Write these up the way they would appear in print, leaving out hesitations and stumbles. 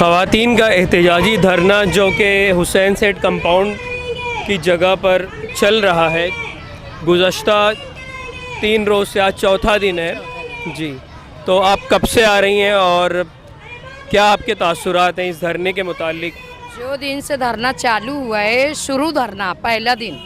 ख़वातीन का एहतजाजी धरना जो कि हुसैन सेठ कंपाउंड की जगह पर चल रहा है, गुज़श्ता 3 रोज़ से आज चौथा दिन है जी। तो आप कब से आ रही हैं और क्या आपके तासुरात हैं इस धरने के मुतालिक? जो दिन से धरना चालू हुआ है, शुरू धरना पहला दिन,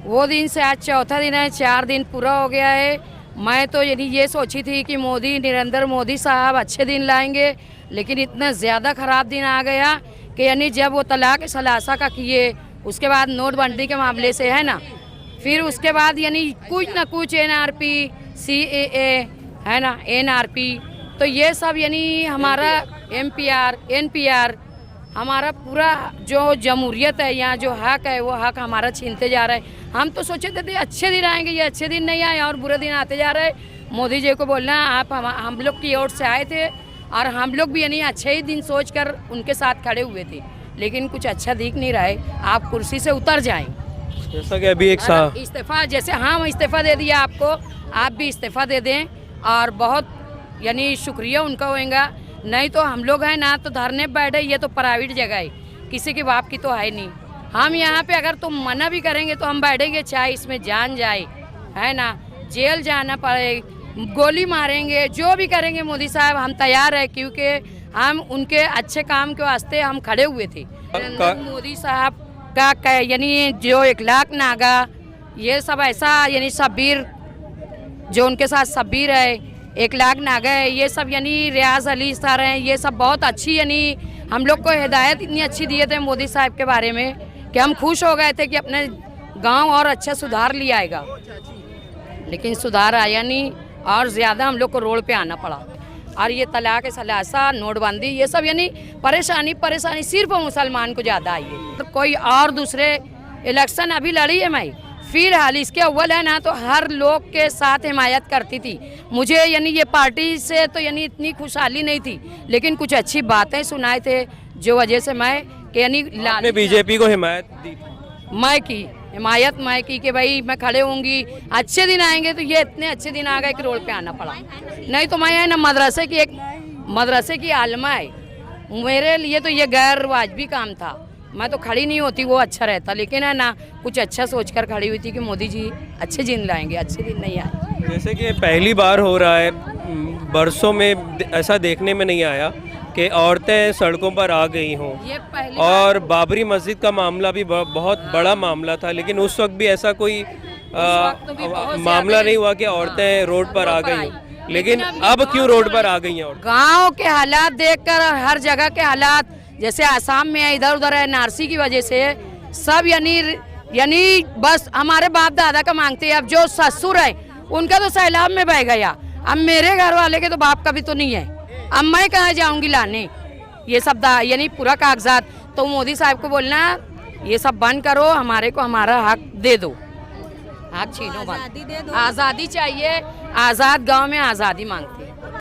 वो दिन से आज चौथा दिन है, 4 दिन पूरा हो गया है। मैं तो ये सोची थी कि नरेंद्र मोदी साहब अच्छे दिन लाएंगे, लेकिन इतना ज़्यादा ख़राब दिन आ गया कि जब वो तलाक सलासा का किए, उसके बाद नोटबंदी के मामले से है ना, फिर उसके बाद कुछ ना कुछ NRP, CAA है ना, NRP, तो ये सब हमारा MPR, NPR, हमारा पूरा जो जमहूरियत है, यहाँ जो हक है वो हक हमारा छीनते जा रहा है। हम तो सोचे थे अच्छे दिन आएंगे, ये अच्छे दिन नहीं आए और बुरे दिन आते जा रहे हैं। मोदी जी को बोलना आप हम लोग की ओर से आए थे और हम लोग भी अच्छे ही दिन सोचकर उनके साथ खड़े हुए थे, लेकिन कुछ अच्छा दिख नहीं रहा है। आप कुर्सी से उतर जाएं, जैसा कि अभी एक इस्तीफ़ा, जैसे हम इस्तीफ़ा दे दिया आपको, आप भी इस्तीफ़ा दे दें और बहुत शुक्रिया उनका होएगा। नहीं तो हम लोग हैं ना तो धरने बैठे, ये तो प्राइवेट जगह है, किसी के बाप की तो है नहीं। हम यहाँ पे अगर तुम मना भी करेंगे तो हम बैठेंगे, चाहे इसमें जान जाए, है ना, जेल जाना पड़े, गोली मारेंगे, जो भी करेंगे मोदी साहब हम तैयार है, क्योंकि हम उनके अच्छे काम के वास्ते हम खड़े हुए थे। मोदी साहब का जो 1 लाख नागा, ये सब ऐसा शब्बीर, जो उनके साथ शब्बीर है, 1 लाख नागा है, ये सब रियाज अली सर हैं, ये सब बहुत अच्छी हम लोग को हिदायत इतनी अच्छी दिए थे मोदी साहब के बारे में कि हम खुश हो गए थे कि अपने गांव और अच्छा सुधार लिया आएगा, लेकिन सुधार आया नहीं और ज़्यादा हम लोग को रोड पे आना पड़ा। और ये तलाक सलासा, नोटबंदी, ये सब परेशानी सिर्फ मुसलमान को ज़्यादा आई है। तो कोई और दूसरे इलेक्शन अभी लड़ी है मैं, फिलहाल इसके अव्वल है ना, तो हर लोग के साथ हिमायत करती थी। मुझे ये पार्टी से तो इतनी खुशहाली नहीं थी, लेकिन कुछ अच्छी बातें सुनाए थे, जो वजह से मैं आपने बीजेपी को हिमायत दी? हिमायत मैं की कि भाई मैं खड़े होंगी, अच्छे दिन आएंगे। तो ये इतने अच्छे दिन आ गए कि रोड पे आना पड़ा। नहीं तो मैं ना मदरसे की आलमा है, मेरे लिए तो ये गैर वाजबी काम था। मैं तो खड़ी नहीं होती, वो अच्छा रहता, लेकिन है ना कुछ अच्छा सोचकर खड़ी हुई थी कि मोदी जी अच्छे दिन लाएंगे, अच्छे दिन नहीं आए। जैसे कि पहली बार हो रहा है, बरसों में ऐसा देखने में नहीं आया कि औरतें सड़कों पर आ गई हों। और बाबरी मस्जिद का मामला भी बहुत बड़ा मामला था, लेकिन उस वक्त भी ऐसा कोई मामला नहीं हुआ कि औरतें रोड पर आ गई हों। लेकिन अब क्यों रोड पर आ गई हैं? गाँव के हालात देखकर, हर जगह के हालात, जैसे आसाम में है, इधर उधर है, NRC की वजह से सब बस हमारे बाप दादा का मांगते हैं। अब जो ससुर है उनका तो सैलाब में बह गया, अब मेरे घर वाले के तो बाप का भी तो नहीं है, अब मैं कहाँ जाऊंगी लाने ये सब पूरा कागजात। तो मोदी साहब को बोलना ये सब बंद करो, हमारे को हमारा हक दे दो, हक छीनो मत, आज़ादी चाहिए, आज़ाद गांव में आज़ादी मांगते हैं।